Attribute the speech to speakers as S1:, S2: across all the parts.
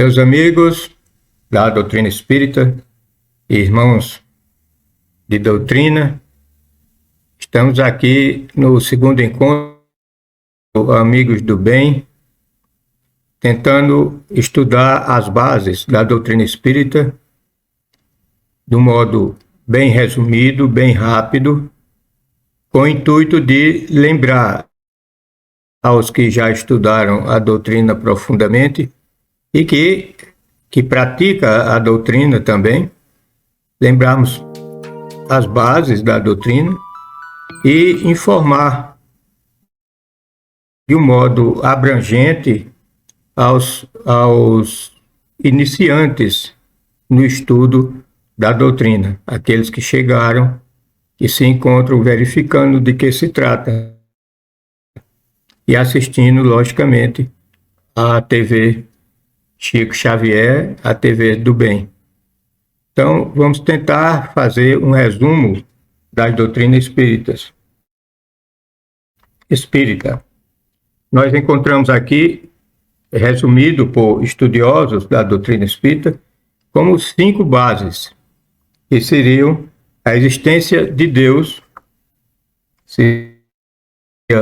S1: Meus amigos da doutrina espírita, irmãos de doutrina, estamos aqui no segundo encontro, Amigos do Bem, tentando estudar as bases da doutrina espírita de um modo bem resumido, bem rápido, com o intuito de lembrar aos que já estudaram a doutrina profundamente e que pratica a doutrina também, lembrarmos as bases da doutrina e informar de um modo abrangente aos iniciantes no estudo da doutrina, aqueles que chegaram e se encontram verificando de que se trata e assistindo, logicamente, à TV Chico Xavier, a TV do Bem. Então, vamos tentar fazer um resumo das doutrinas espírita. Nós encontramos aqui, resumido por estudiosos da doutrina espírita, como 5 bases, que seriam a existência de Deus, seria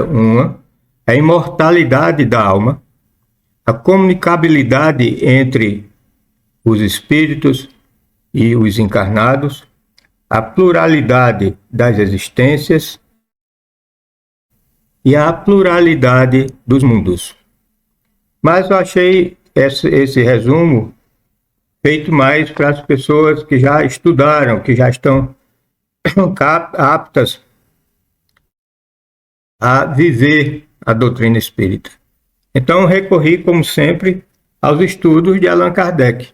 S1: uma, a imortalidade da alma, a comunicabilidade entre os espíritos e os encarnados, a pluralidade das existências e a pluralidade dos mundos. Mas eu achei esse resumo feito mais para as pessoas que já estudaram, que já estão aptas a viver a doutrina espírita. Então, recorri, como sempre, aos estudos de Allan Kardec.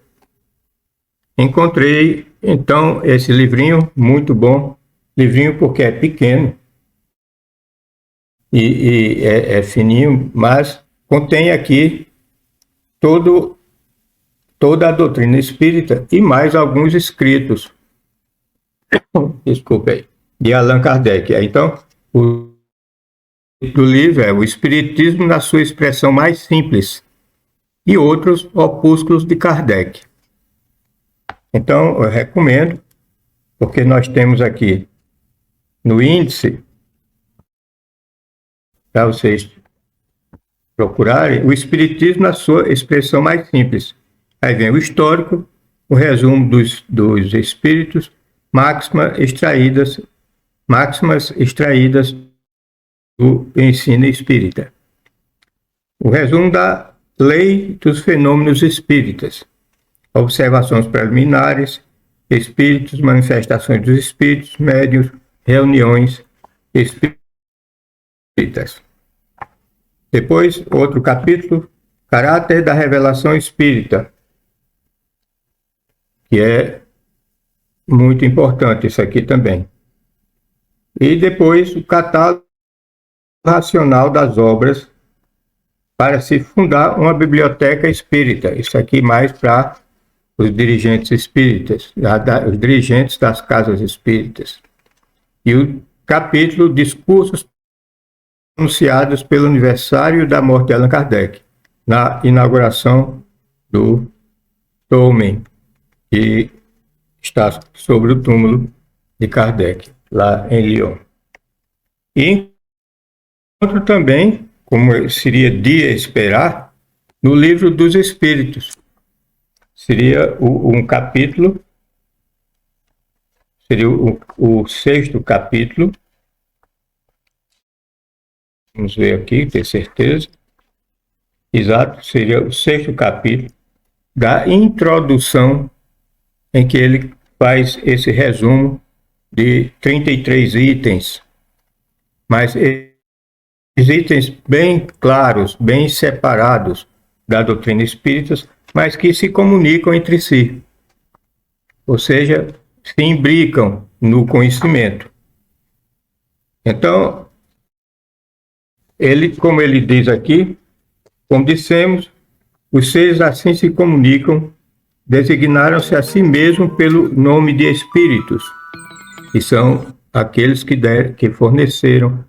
S1: Encontrei, então, esse livrinho, muito bom, livrinho porque é pequeno e é fininho, mas contém aqui toda a doutrina espírita e mais alguns escritos, desculpe aí, de Allan Kardec. Então, do livro é o Espiritismo na sua expressão mais simples e outros opúsculos de Kardec. Então, eu recomendo, porque nós temos aqui no índice, para vocês procurarem, o Espiritismo na sua expressão mais simples. Aí vem o histórico, o resumo dos espíritos, máximas extraídas do ensino espírita. O resumo da lei dos fenômenos espíritas, observações preliminares, espíritos, manifestações dos espíritos, médiuns, reuniões espíritas. Depois, outro capítulo, caráter da revelação espírita, que é muito importante isso aqui também. E depois, o catálogo racional das obras para se fundar uma biblioteca espírita. Isso aqui mais para os dirigentes espíritas, os dirigentes das casas espíritas. E o capítulo Discursos anunciados pelo aniversário da morte de Allan Kardec, na inauguração do Dolmen, que está sobre o túmulo de Kardec, lá em Lyon. E encontro também, como seria de esperar, no Livro dos Espíritos. Seria um capítulo, seria o 6º capítulo. Vamos ver aqui, ter certeza. Exato, seria o 6º capítulo da introdução, em que ele faz esse resumo de 33 itens, mas itens bem claros, bem separados da doutrina espírita, mas que se comunicam entre si, ou seja, se imbricam no conhecimento. Então, como ele diz aqui, como dissemos, os seres assim se comunicam, designaram-se a si mesmos pelo nome de espíritos, que são aqueles que forneceram,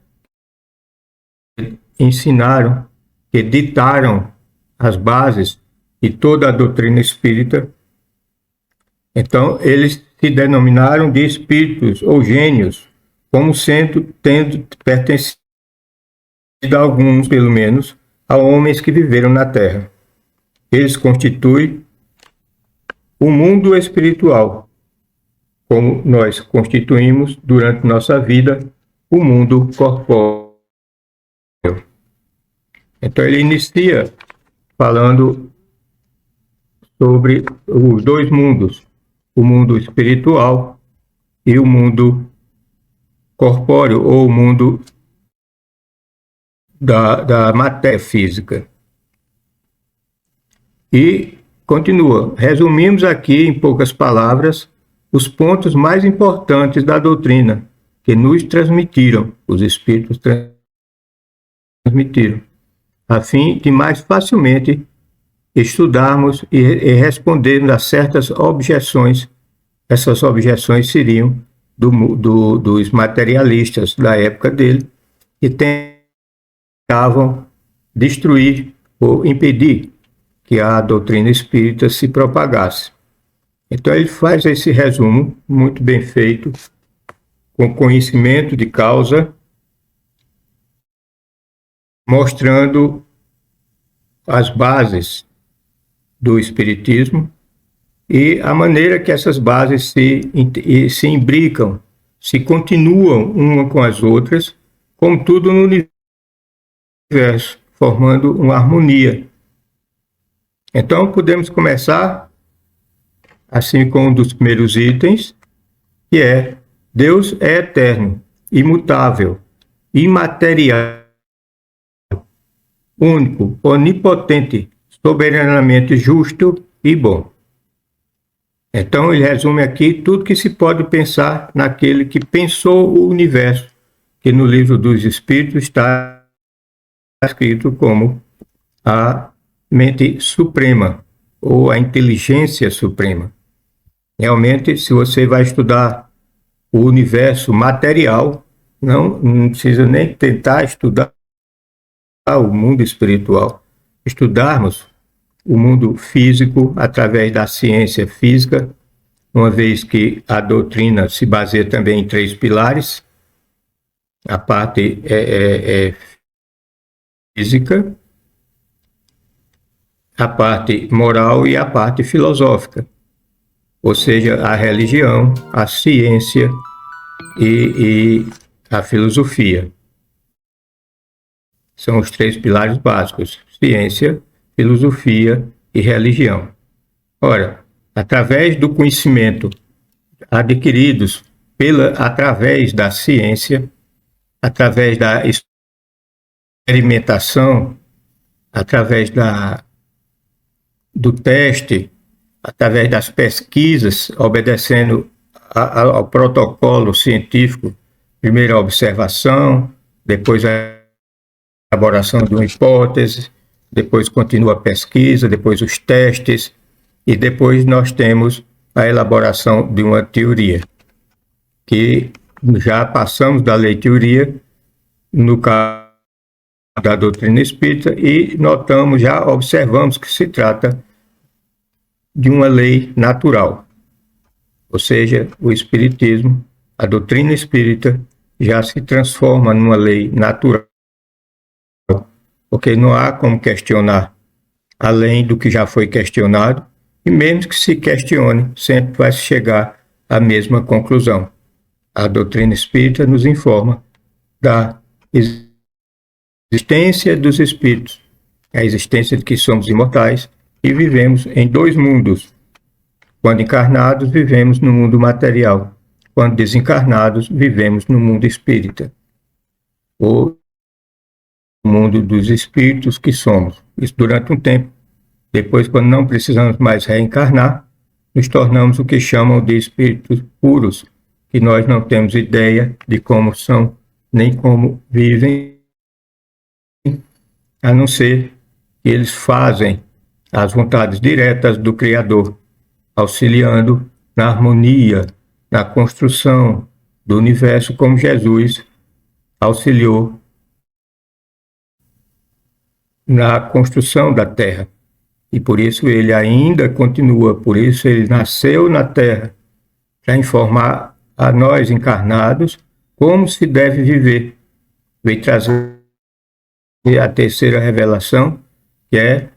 S1: ensinaram, que ditaram as bases e toda a doutrina espírita. Então, eles se denominaram de espíritos ou gênios, como tendo pertencido a alguns, pelo menos, a homens que viveram na Terra. Eles constituem o mundo espiritual, como nós constituímos durante nossa vida o mundo corpóreo. Então ele inicia falando sobre os dois mundos, o mundo espiritual e o mundo corpóreo, ou o mundo da matéria física. E continua, resumimos aqui em poucas palavras os pontos mais importantes da doutrina que nos transmitiram, os espíritos transmitiram, a fim de mais facilmente estudarmos e respondermos a certas objeções. Essas objeções seriam dos materialistas da época dele, que tentavam destruir ou impedir que a doutrina espírita se propagasse. Então ele faz esse resumo muito bem feito, com conhecimento de causa, mostrando as bases do espiritismo e a maneira que essas bases se imbricam, se continuam uma com as outras, como tudo no universo, formando uma harmonia. Então podemos começar assim com um dos primeiros itens, que é: Deus é eterno, imutável, imaterial, único, onipotente, soberanamente justo e bom. Então ele resume aqui tudo que se pode pensar naquele que pensou o universo, que no livro dos Espíritos está escrito como a mente suprema, ou a inteligência suprema. Realmente, se você vai estudar o universo material, não precisa nem tentar estudar o mundo espiritual. Estudarmos o mundo físico através da ciência física, uma vez que a doutrina se baseia também em 3 pilares: a parte física, a parte moral e a parte filosófica, ou seja, a religião, a ciência e a filosofia. São os 3 pilares básicos: ciência, filosofia e religião. Ora, através do conhecimento adquiridos através da ciência, através da experimentação, através do teste, através das pesquisas, obedecendo ao protocolo científico, primeiro a observação, depois a elaboração de uma hipótese, depois continua a pesquisa, depois os testes, e depois nós temos a elaboração de uma teoria, que já passamos da lei teoria no caso da doutrina espírita e notamos, já observamos que se trata de uma lei natural, ou seja, o espiritismo, a doutrina espírita já se transforma numa lei natural, porque não há como questionar além do que já foi questionado, e mesmo que se questione, sempre vai se chegar à mesma conclusão. A doutrina espírita nos informa da existência dos espíritos, a existência de que somos imortais e vivemos em 2 mundos. Quando encarnados, vivemos no mundo material. Quando desencarnados, vivemos no mundo espírita, ou no mundo dos espíritos que somos. Isso durante um tempo. Depois, quando não precisamos mais reencarnar, nos tornamos o que chamam de espíritos puros, que nós não temos ideia de como são, nem como vivem, a não ser que eles fazem as vontades diretas do Criador, auxiliando na harmonia, na construção do universo, como Jesus auxiliou na construção da Terra. e por isso ele ainda continua, por isso ele nasceu na terra para informar a nós encarnados como se deve viver. Veio trazer a terceira revelação, que é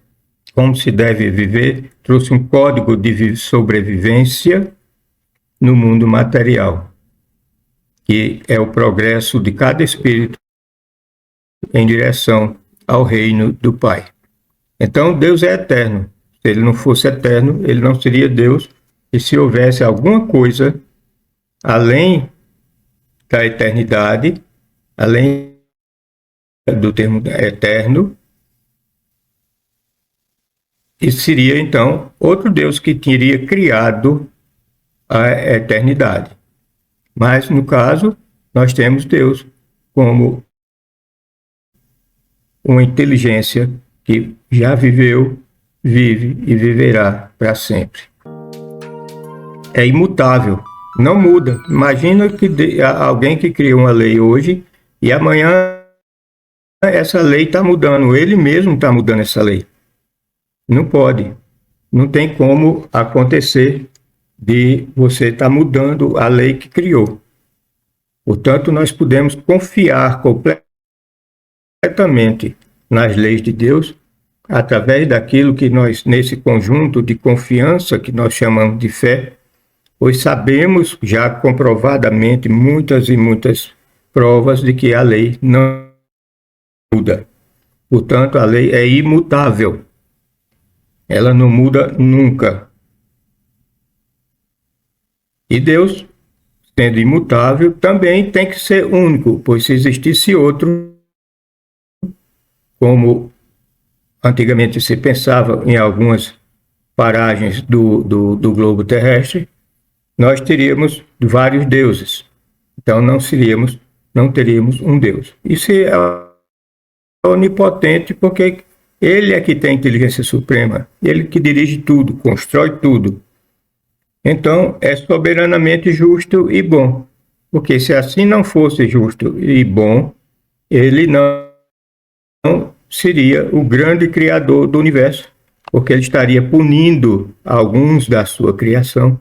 S1: como se deve viver, trouxe um código de sobrevivência no mundo material, que é o progresso de cada espírito em direção ao reino do Pai. Então, Deus é eterno. Se ele não fosse eterno, ele não seria Deus. E se houvesse alguma coisa além da eternidade, além do termo eterno, isso seria, então, outro Deus que teria criado a eternidade. Mas, no caso, nós temos Deus como uma inteligência que já viveu, vive e viverá para sempre. É imutável, não muda. Imagina que alguém que cria uma lei hoje e amanhã essa lei está mudando, ele mesmo está mudando essa lei. Não pode, não tem como acontecer de você estar mudando a lei que criou. Portanto, nós podemos confiar completamente nas leis de Deus, através daquilo que nós, nesse conjunto de confiança que nós chamamos de fé, pois sabemos já comprovadamente muitas e muitas provas de que a lei não muda. Portanto, a lei é imutável. Ela não muda nunca. E Deus, sendo imutável, também tem que ser único, pois se existisse outro, como antigamente se pensava em algumas paragens do globo terrestre, nós teríamos vários deuses. Então não teríamos um Deus. Isso é onipotente porque ele é que tem a inteligência suprema, ele que dirige tudo, constrói tudo. Então é soberanamente justo e bom, porque se assim não fosse justo e bom, ele não seria o grande criador do universo, porque ele estaria punindo alguns da sua criação,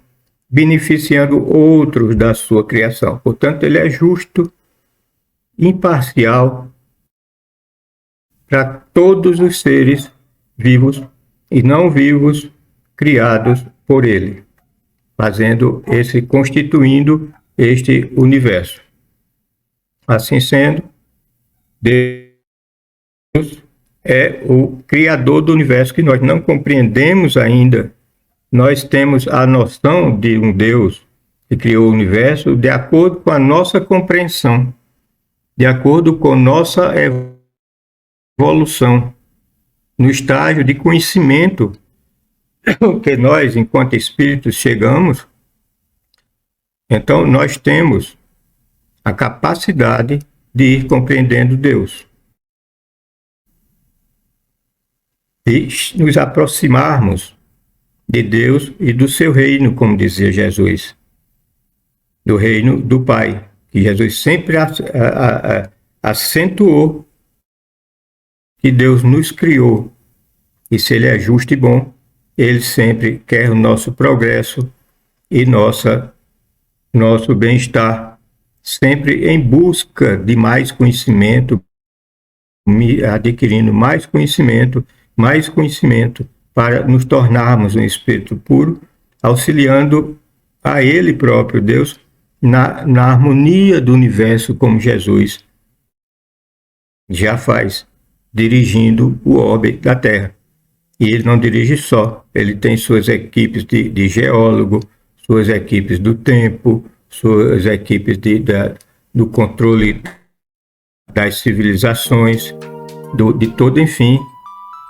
S1: beneficiando outros da sua criação. Portanto, ele é justo, imparcial para todos os seres vivos e não vivos criados por ele, constituindo este universo. Assim sendo, Deus é o criador do universo que nós não compreendemos ainda. Nós temos a noção de um Deus que criou o universo de acordo com a nossa compreensão, de acordo com nossa evolução, no estágio de conhecimento que nós, enquanto espíritos, chegamos. Então, nós temos a capacidade de ir compreendendo Deus e nos aproximarmos de Deus e do seu reino, como dizia Jesus, do reino do Pai, que Jesus sempre acentuou que Deus nos criou, e se Ele é justo e bom, Ele sempre quer o nosso progresso e nosso bem-estar, sempre em busca de mais conhecimento, adquirindo mais conhecimento para nos tornarmos um espírito puro, auxiliando a Ele próprio, Deus, na harmonia do universo, como Jesus já faz, dirigindo o orbe da Terra. E ele não dirige só, ele tem suas equipes de geólogo, suas equipes do tempo, suas equipes do controle das civilizações, de todo, enfim,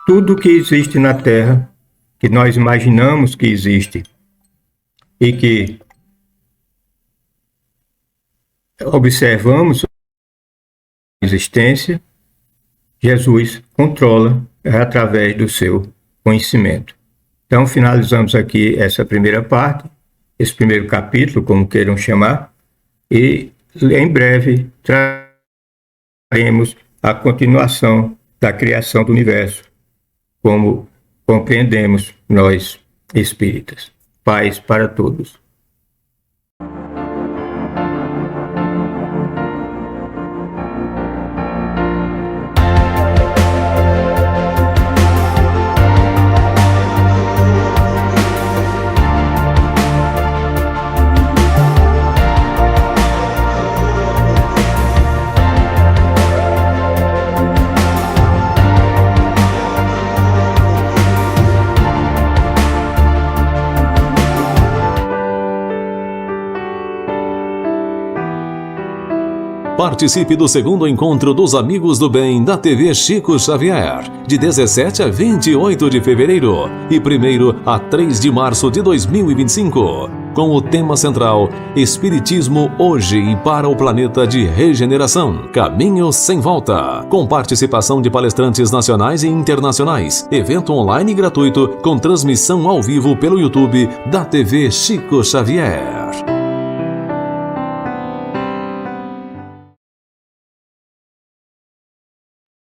S1: tudo que existe na Terra, que nós imaginamos que existe e que observamos a existência, Jesus controla através do seu conhecimento. Então, finalizamos aqui essa primeira parte, esse primeiro capítulo, como queiram chamar, e em breve traremos a continuação da criação do universo, como compreendemos, nós espíritas. Paz para todos.
S2: Participe do segundo encontro dos Amigos do Bem da TV Chico Xavier, de 17 a 28 de fevereiro e 1º a 3 de março de 2025, com o tema central Espiritismo hoje e para o planeta de regeneração, Caminho sem volta, com participação de palestrantes nacionais e internacionais, evento online gratuito com transmissão ao vivo pelo YouTube da TV Chico Xavier.